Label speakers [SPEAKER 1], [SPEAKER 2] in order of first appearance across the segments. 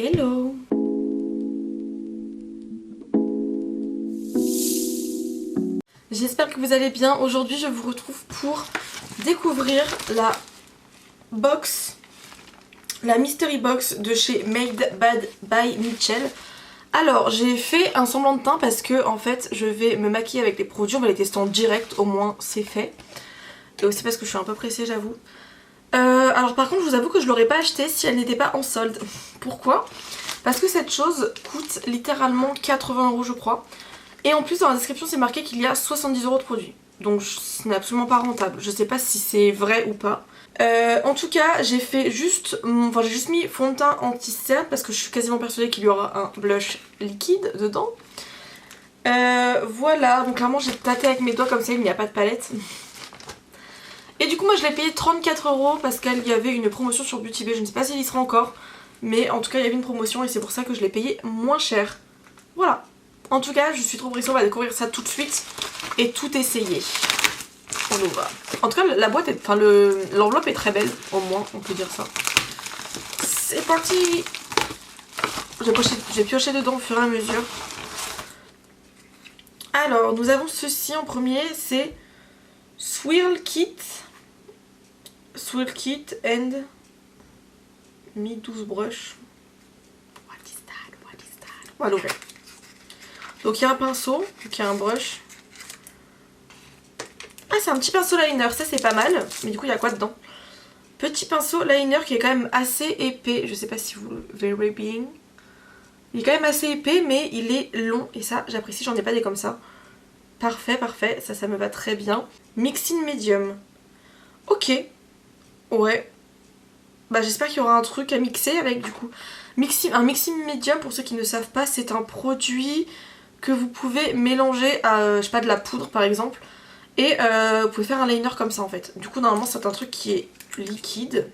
[SPEAKER 1] Hello! J'espère que vous allez bien. Aujourd'hui je vous retrouve pour découvrir la box, la mystery box de chez Made Bad by Mitchell. Alors j'ai fait un semblant de teint parce que en fait je vais me maquiller avec les produits, on va les tester en direct, au moins c'est fait. Et aussi parce que je suis un peu pressée, j'avoue. Alors par contre je vous avoue que je l'aurais pas acheté si elle n'était pas en solde. Pourquoi? Parce que cette chose coûte littéralement 80 € je crois. Et en plus dans la description c'est marqué qu'il y a 70 € de produits. Donc ce n'est absolument pas rentable. Je sais pas si c'est vrai ou pas. En tout cas j'ai fait juste, j'ai juste mis fond de teint anti-cerne parce que je suis quasiment persuadée qu'il y aura un blush liquide dedans. Voilà, donc clairement j'ai tâté avec mes doigts comme ça, il n'y a pas de palette. Et du coup moi je l'ai payé 34 € parce qu'il y avait une promotion sur Beauty Bay, je ne sais pas s'il y sera encore. Mais en tout cas il y avait une promotion et c'est pour ça que je l'ai payé moins cher. Voilà. En tout cas je suis trop pressée, on va découvrir ça tout de suite et tout essayer. On ouvre. En tout cas la boîte est, l'enveloppe est très belle, au moins on peut dire ça. C'est parti. J'ai pioché dedans au fur et à mesure. Alors nous avons ceci en premier, c'est Swirl Kit and Mi 12 brush. What is that? On va l'ouvrir. Donc il y a un pinceau, donc il y a un brush. Ah c'est un petit pinceau liner, ça c'est pas mal. Mais du coup il y a quoi dedans? Petit pinceau liner qui est quand même assez épais. Je sais pas si vous le verrez bien. Il est quand même assez épais mais il est long et ça j'apprécie, j'en ai pas des comme ça. Parfait, parfait, ça me va très bien. Mixing medium. Ok. Ouais. Bah j'espère qu'il y aura un truc à mixer avec du coup. Un mixing medium pour ceux qui ne savent pas, c'est un produit que vous pouvez mélanger à je sais pas de la poudre par exemple. Et vous pouvez faire un liner comme ça en fait. Du coup normalement c'est un truc qui est liquide.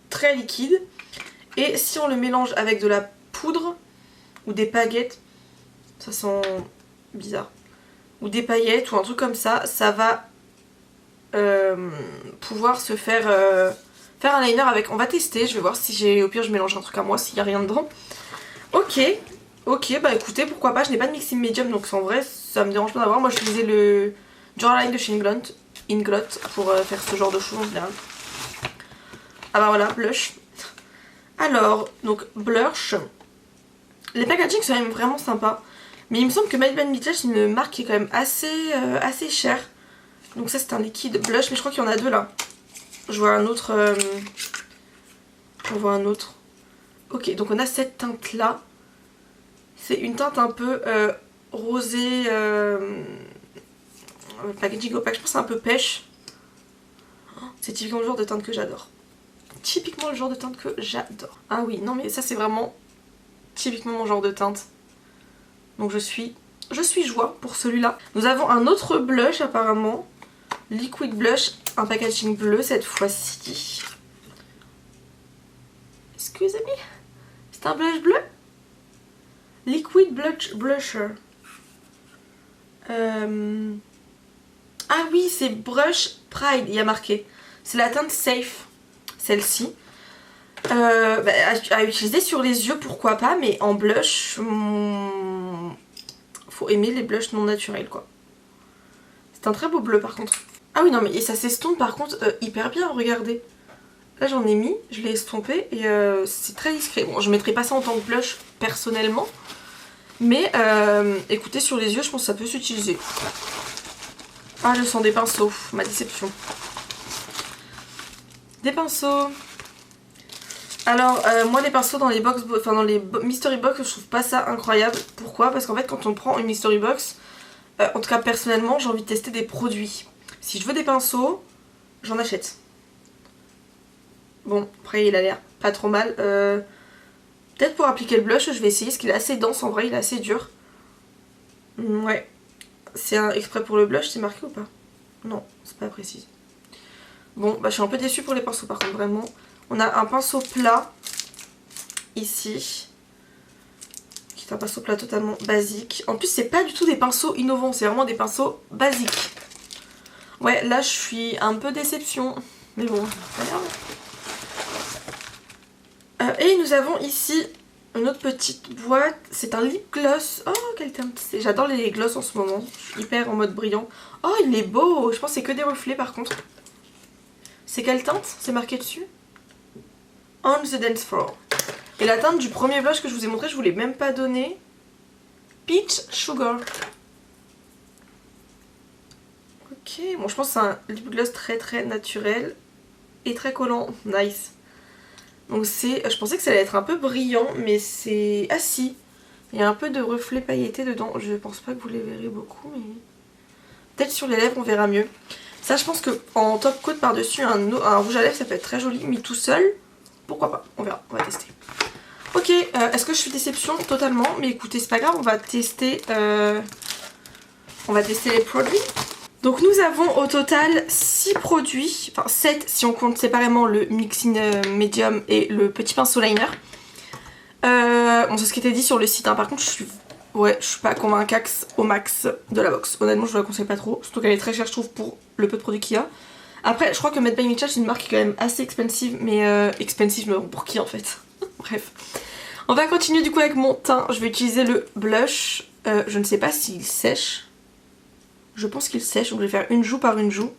[SPEAKER 1] Très liquide. Et si on le mélange avec de la poudre ou des paillettes, ça sent bizarre, ou des paillettes ou un truc comme ça, ça va pouvoir se faire faire un liner avec. On va tester, je vais voir si j'ai, au pire je mélange un truc à moi s'il n'y a rien dedans. Ok, bah écoutez pourquoi pas, je n'ai pas de mixing medium donc en vrai ça me dérange pas d'avoir. Moi j'utilisais le Duraline de chez Inglot pour faire ce genre de choses en général. Ah bah voilà, blush. Alors, donc blush. Les packaging sont quand même vraiment sympas. Mais il me semble que Made by Mitchell c'est une marque qui est quand même assez chère. Donc ça c'est un liquide blush, mais je crois qu'il y en a deux là. Je vois un autre. On voit un autre. Ok, donc on a cette teinte là. C'est une teinte un peu rosée. Packaging opaque, je pense que c'est un peu pêche. C'est typiquement le genre de teinte que j'adore. Typiquement le genre de teinte que j'adore. Ah oui, non mais ça c'est vraiment typiquement mon genre de teinte. Donc je suis joie pour celui-là. Nous avons un autre blush apparemment. Liquid blush, un packaging bleu cette fois-ci. Excusez-moi. C'est un blush bleu. Liquid blusher. Ah oui, c'est Brush Pride, il y a marqué. C'est la teinte Safe, celle-ci. À utiliser sur les yeux, pourquoi pas, mais en blush, faut aimer les blushs non naturels, quoi. C'est un très beau bleu, par contre. Ah oui, non, mais et ça s'estompe, par contre, hyper bien, regardez. Là, j'en ai mis, je l'ai estompé, et c'est très discret. Bon, je mettrai pas ça en tant que blush, personnellement. Mais, écoutez, sur les yeux, je pense que ça peut s'utiliser. Ah, le sang des pinceaux, ma déception. Des pinceaux. Alors, moi les pinceaux dans les box, dans les mystery box, je trouve pas ça incroyable. Pourquoi? Parce qu'en fait, quand on prend une mystery box, en tout cas personnellement, j'ai envie de tester des produits. Si je veux des pinceaux, j'en achète. Bon, après il a l'air pas trop mal. Peut-être pour appliquer le blush, je vais essayer, parce qu'il est assez dense en vrai, il est assez dur. Ouais. C'est un exprès pour le blush, c'est marqué ou pas? Non, c'est pas précis. Bon, bah je suis un peu déçue pour les pinceaux par contre, vraiment. On a un pinceau plat, ici. Qui est un pinceau plat totalement basique. En plus, c'est pas du tout des pinceaux innovants, c'est vraiment des pinceaux basiques. Ouais, là je suis un peu déception. Mais bon, pas grave. Et nous avons ici une autre petite boîte. C'est un lip gloss. Oh, quel teint. J'adore les gloss en ce moment. Je suis hyper en mode brillant. Oh, il est beau. Je pense que c'est que des reflets par contre. C'est quelle teinte? C'est marqué dessus. On the dance floor. Et la teinte du premier blush que je vous ai montré, je vous l'ai même pas donné. Peach Sugar. Ok, bon je pense que c'est un lip gloss très naturel et très collant. Nice. Donc je pensais que ça allait être un peu brillant, mais c'est... Ah si, il y a un peu de reflets pailletés dedans. Je pense pas que vous les verrez beaucoup, mais... Peut-être sur les lèvres on verra mieux. Ça je pense qu'en top coat par-dessus un rouge à lèvres ça peut être très joli, mais tout seul, pourquoi pas, on verra, on va tester. Ok, est-ce que je suis déception? Totalement, mais écoutez c'est pas grave, on va tester les produits. Donc nous avons au total 6 produits, enfin 7 si on compte séparément le mixing medium et le petit pinceau liner. Bon c'est ce qui était dit sur le site, hein. Par contre je suis pas convaincax au max de la box. Honnêtement je vous la conseille pas trop, surtout qu'elle est très chère je trouve pour le peu de produits qu'il y a. Après je crois que Made by Mitchell c'est une marque qui est quand même assez expensive, mais expensive pour qui en fait. Bref. On va continuer du coup avec mon teint, je vais utiliser le blush, je ne sais pas s'il sèche. Je pense qu'il sèche, donc je vais faire une joue par une joue.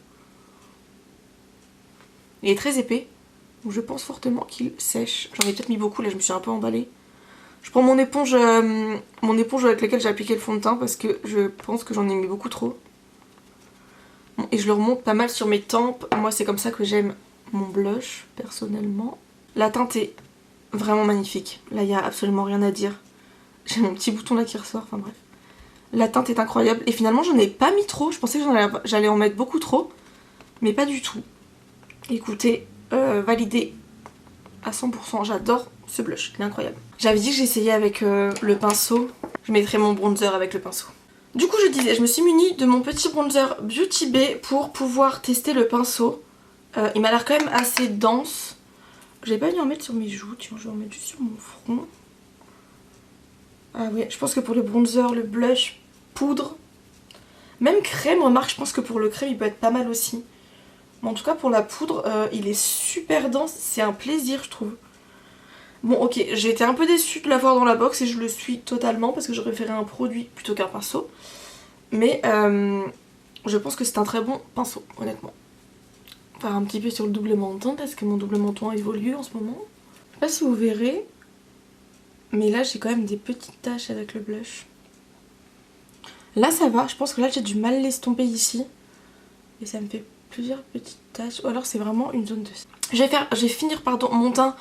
[SPEAKER 1] Il est très épais, donc je pense fortement qu'il sèche. J'en ai peut-être mis beaucoup, là je me suis un peu emballée. Je prends mon éponge avec laquelle j'ai appliqué le fond de teint parce que je pense que j'en ai mis beaucoup trop. Bon, et je le remonte pas mal sur mes tempes. Moi c'est comme ça que j'aime mon blush personnellement. La teinte est vraiment magnifique. Là il n'y a absolument rien à dire. J'ai mon petit bouton là qui ressort, enfin bref. La teinte est incroyable et finalement j'en ai pas mis trop, je pensais que j'allais en mettre beaucoup trop, mais pas du tout. Écoutez, validé à 100%, j'adore ce blush, il est incroyable. J'avais dit que j'essayais avec le pinceau, je mettrais mon bronzer avec le pinceau. Du coup je disais, je me suis munie de mon petit bronzer Beauty Bay pour pouvoir tester le pinceau. Il m'a l'air quand même assez dense. J'ai pas dû en mettre sur mes joues, tiens je vais en mettre juste sur mon front. Ah ouais, je pense que pour le bronzer, le blush, poudre, même crème, remarque, je pense que pour le crème il peut être pas mal aussi. Mais en tout cas pour la poudre, il est super dense, c'est un plaisir je trouve. Bon ok, j'ai été un peu déçue de l'avoir dans la box et je le suis totalement parce que j'aurais préféré un produit plutôt qu'un pinceau. Mais je pense que c'est un très bon pinceau, honnêtement. Enfin un petit peu sur le double menton parce que mon double menton évolue en ce moment. Je sais pas si vous verrez, mais là j'ai quand même des petites taches avec le blush. Là ça va, je pense que là j'ai du mal l'estomper ici. Et ça me fait plusieurs petites taches. Ou alors c'est vraiment une zone de... Je vais finir mon teint,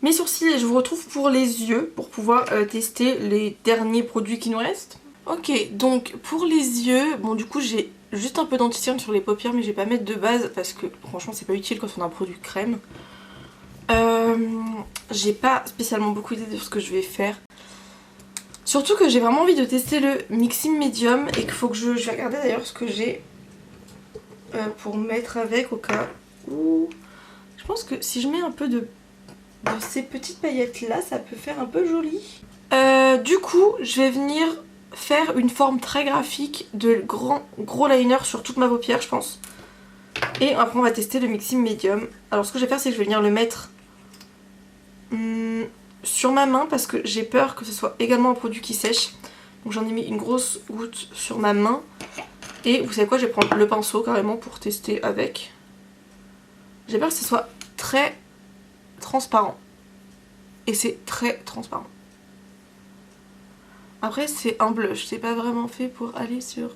[SPEAKER 1] mes sourcils et je vous retrouve pour les yeux. Pour pouvoir tester les derniers produits qui nous restent. Ok, donc pour les yeux, bon du coup j'ai juste un peu d'anti-cerne sur les paupières. Mais je vais pas mettre de base parce que franchement c'est pas utile quand on a un produit crème. J'ai pas spécialement beaucoup d'idées de ce que je vais faire. Surtout que j'ai vraiment envie de tester le mixing medium et qu'il faut que je vais regarder d'ailleurs ce que j'ai pour mettre avec au cas où. Je pense que si je mets un peu de ces petites paillettes là, ça peut faire un peu joli. Du coup, je vais venir faire une forme très graphique de gros liner sur toute ma paupière, je pense. Et après on va tester le mixing medium. Alors ce que je vais faire c'est que je vais venir le mettre sur ma main parce que j'ai peur que ce soit également un produit qui sèche. Donc j'en ai mis une grosse goutte sur ma main. Et vous savez quoi, je vais prendre le pinceau carrément pour tester avec. J'ai peur que ce soit très transparent. Et c'est très transparent. Après c'est un blush, c'est pas vraiment fait pour aller sur...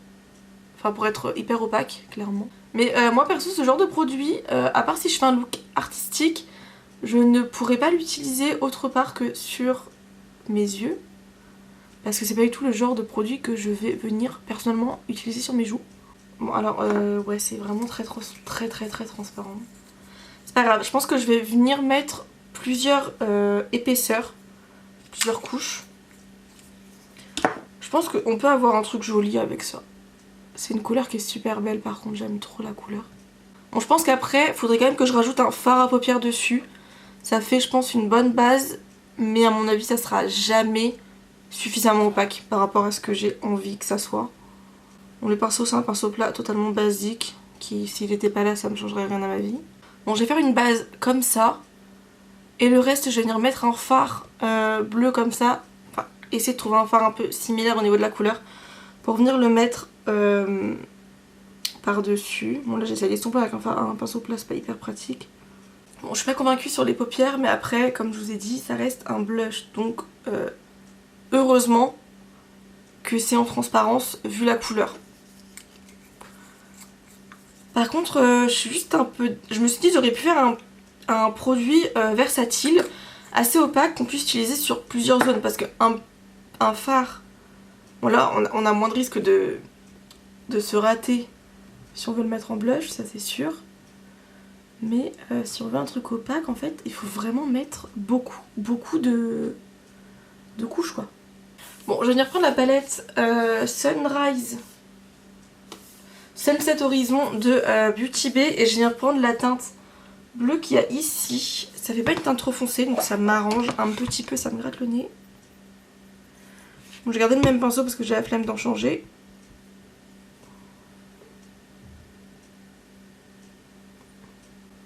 [SPEAKER 1] Enfin pour être hyper opaque clairement. Mais moi perso ce genre de produit, à part si je fais un look artistique, je ne pourrais pas l'utiliser autre part que sur mes yeux. Parce que c'est pas du tout le genre de produit que je vais venir personnellement utiliser sur mes joues. Bon alors ouais c'est vraiment très transparent. C'est pas grave, je pense que je vais venir mettre plusieurs épaisseurs, plusieurs couches. Je pense qu'on peut avoir un truc joli avec ça. C'est une couleur qui est super belle par contre, j'aime trop la couleur. Bon je pense qu'après il faudrait quand même que je rajoute un fard à paupières dessus. Ça fait je pense une bonne base, mais à mon avis ça sera jamais suffisamment opaque par rapport à ce que j'ai envie que ça soit. Bon le pinceau c'est un pinceau plat totalement basique, qui s'il n'était pas là ça me changerait rien à ma vie. Bon je vais faire une base comme ça, Et le reste je vais venir mettre un fard bleu comme ça. Enfin essayer de trouver un fard un peu similaire au niveau de la couleur. Pour venir le mettre par dessus. Bon là j'essaie d'estomper avec un pinceau plat, c'est pas hyper pratique. Bon je suis pas convaincue sur les paupières mais après comme je vous ai dit ça reste un blush. Donc heureusement que c'est en transparence vu la couleur. Par contre je suis juste un peu... Je me suis dit j'aurais pu faire un produit versatile assez opaque qu'on puisse utiliser sur plusieurs zones parce que un fard, bon là on a moins de risque de se rater si on veut le mettre en blush, ça c'est sûr. Mais si on veut un truc opaque en fait il faut vraiment mettre beaucoup de couches quoi. Bon je vais venir prendre la palette Sunrise Sunset Horizon de Beauty Bay et je viens prendre la teinte bleue qu'il y a ici. Ça fait pas une teinte trop foncée donc ça m'arrange un petit peu, ça me gratte le nez. Bon, j'ai gardé le même pinceau parce que j'ai la flemme d'en changer.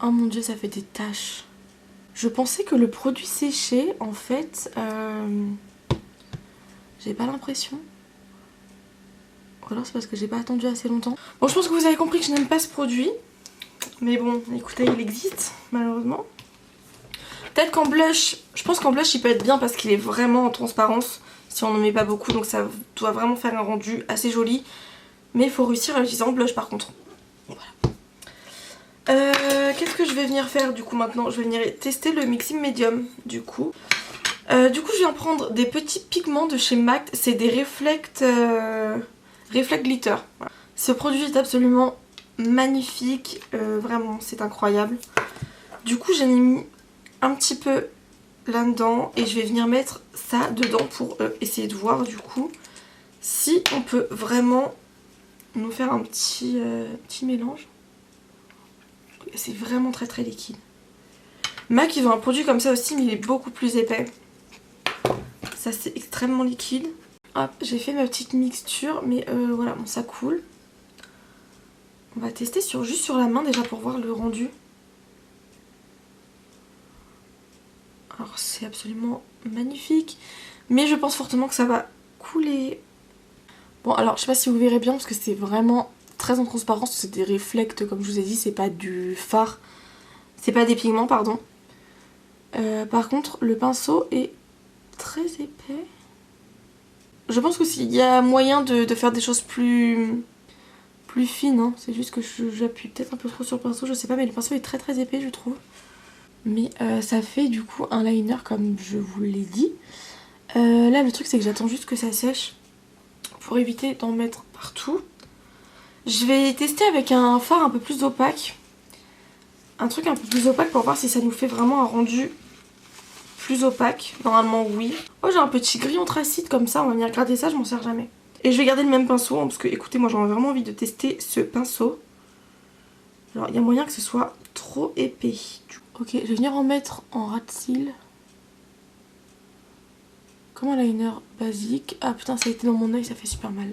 [SPEAKER 1] Oh mon dieu, ça fait des taches. Je pensais que le produit séchait, en fait, j'ai pas l'impression. Ou alors c'est parce que j'ai pas attendu assez longtemps. Bon, je pense que vous avez compris que je n'aime pas ce produit. Mais bon, écoutez, il existe, malheureusement. Peut-être qu'en blush, je pense qu'en blush il peut être bien parce qu'il est vraiment en transparence. Si on n'en met pas beaucoup, donc ça doit vraiment faire un rendu assez joli. Mais il faut réussir à l'utiliser en blush par contre. Voilà. Qu'est-ce que je vais venir faire du coup maintenant? Je vais venir tester le mixing medium du coup. Je viens prendre des petits pigments de chez MAC. C'est des Reflect Glitter. Voilà. Ce produit est absolument magnifique. Vraiment, c'est incroyable. Du coup, j'ai mis un petit peu là-dedans. Et je vais venir mettre ça dedans pour essayer de voir du coup si on peut vraiment nous faire un petit mélange. C'est vraiment très très liquide. MAC ils ont un produit comme ça aussi mais il est beaucoup plus épais. Ça c'est extrêmement liquide. Hop, j'ai fait ma petite mixture mais voilà, bon ça coule. On va tester juste sur la main déjà pour voir le rendu. Alors c'est absolument magnifique. Mais je pense fortement que ça va couler. Bon alors je sais pas si vous verrez bien parce que c'est vraiment très en transparence. C'est des reflects comme je vous ai dit, c'est pas du fard. C'est pas des pigments pardon. Par contre le pinceau est très épais. Je pense que s'il y a moyen de faire des choses plus fines, hein. C'est juste que j'appuie peut-être un peu trop sur le pinceau, je sais pas, mais le pinceau est très très épais je trouve. Mais ça fait du coup un liner comme je vous l'ai dit. Là le truc c'est que j'attends juste que ça sèche pour éviter d'en mettre partout. Je vais tester avec un fard un peu plus opaque. Un truc un peu plus opaque pour voir si ça nous fait vraiment un rendu plus opaque. Normalement oui. Oh j'ai un petit gris anthracite comme ça, on va venir gratter ça, je m'en sers jamais. Et je vais garder le même pinceau hein, parce que écoutez moi j'aurais vraiment envie de tester ce pinceau. Alors il y a moyen que ce soit trop épais. Ok, je vais venir en mettre en ras de cils. Comme un liner basique. Ah putain ça a été dans mon œil, ça fait super mal.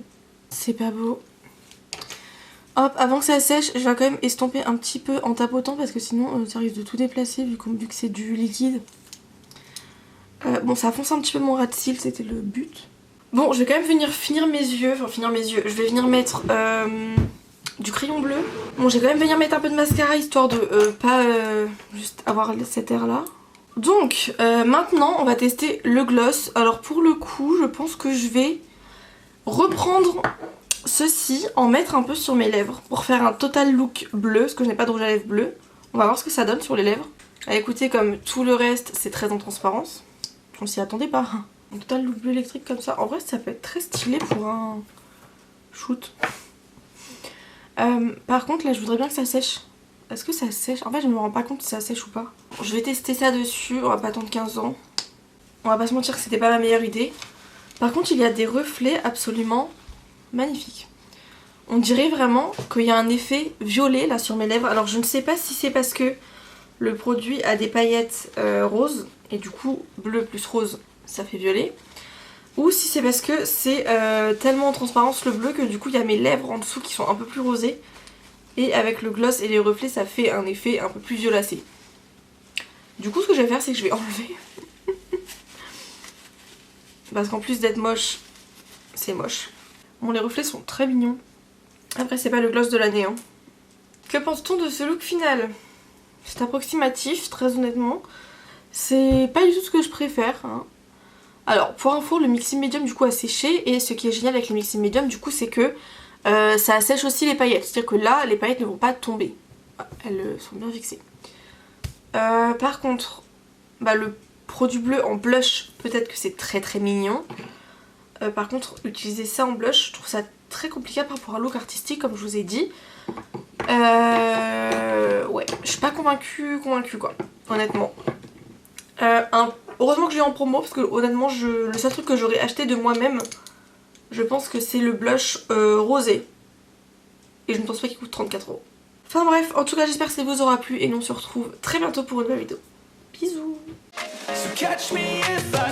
[SPEAKER 1] C'est pas beau. Hop, avant que ça sèche, je vais quand même estomper un petit peu en tapotant parce que sinon ça risque de tout déplacer vu que c'est du liquide. Bon, ça fonce un petit peu mon ras de cils, c'était le but. Bon, je vais quand même venir finir mes yeux. Je vais venir mettre du crayon bleu. Bon, je vais quand même venir mettre un peu de mascara histoire de pas juste avoir cet air là. Donc, maintenant, on va tester le gloss. Alors pour le coup, je pense que je vais reprendre ceci, en mettre un peu sur mes lèvres pour faire un total look bleu, parce que je n'ai pas de rouge à lèvres bleu. On va voir ce que ça donne sur les lèvres. Ah, écoutez, comme tout le reste, c'est très en transparence. On s'y attendait pas. Un total look bleu électrique comme ça. En vrai, ça peut être très stylé pour un shoot. Par contre, là, je voudrais bien que ça sèche. Est-ce que ça sèche? En fait, je me rends pas compte si ça sèche ou pas. Je vais tester ça dessus. On va pas attendre 15 ans. On va pas se mentir que c'était pas ma meilleure idée. Par contre, il y a des reflets absolument magnifique. On dirait vraiment qu'il y a un effet violet là sur mes lèvres. Alors je ne sais pas si c'est parce que le produit a des paillettes roses et du coup bleu plus rose ça fait violet, ou si c'est parce que c'est tellement en transparence le bleu que du coup il y a mes lèvres en dessous qui sont un peu plus rosées et avec le gloss et les reflets ça fait un effet un peu plus violacé. Du coup ce que je vais faire c'est que je vais enlever. Parce qu'en plus d'être moche, c'est moche. Bon, les reflets sont très mignons. Après c'est pas le gloss de l'année hein. Que pense-t-on de ce look final? C'est approximatif, très honnêtement. C'est pas du tout ce que je préfère hein. Alors pour info, le mixing medium du coup a séché. Et ce qui est génial avec le mixing medium du coup c'est que ça assèche aussi les paillettes. C'est-à-dire que là les paillettes ne vont pas tomber. Elles sont bien fixées. Par contre, bah, le produit bleu en blush, peut-être que c'est très très mignon. Par contre, utiliser ça en blush, je trouve ça très compliqué par rapport à un look artistique comme je vous ai dit. Ouais, je suis pas convaincue quoi, honnêtement. Heureusement que je l'ai en promo parce que honnêtement, le seul truc que j'aurais acheté de moi-même, je pense que c'est le blush rosé. Et je ne pense pas qu'il coûte 34 €. Enfin bref, en tout cas j'espère que ça vous aura plu et on se retrouve très bientôt pour une nouvelle vidéo. Bisous. So catch me if I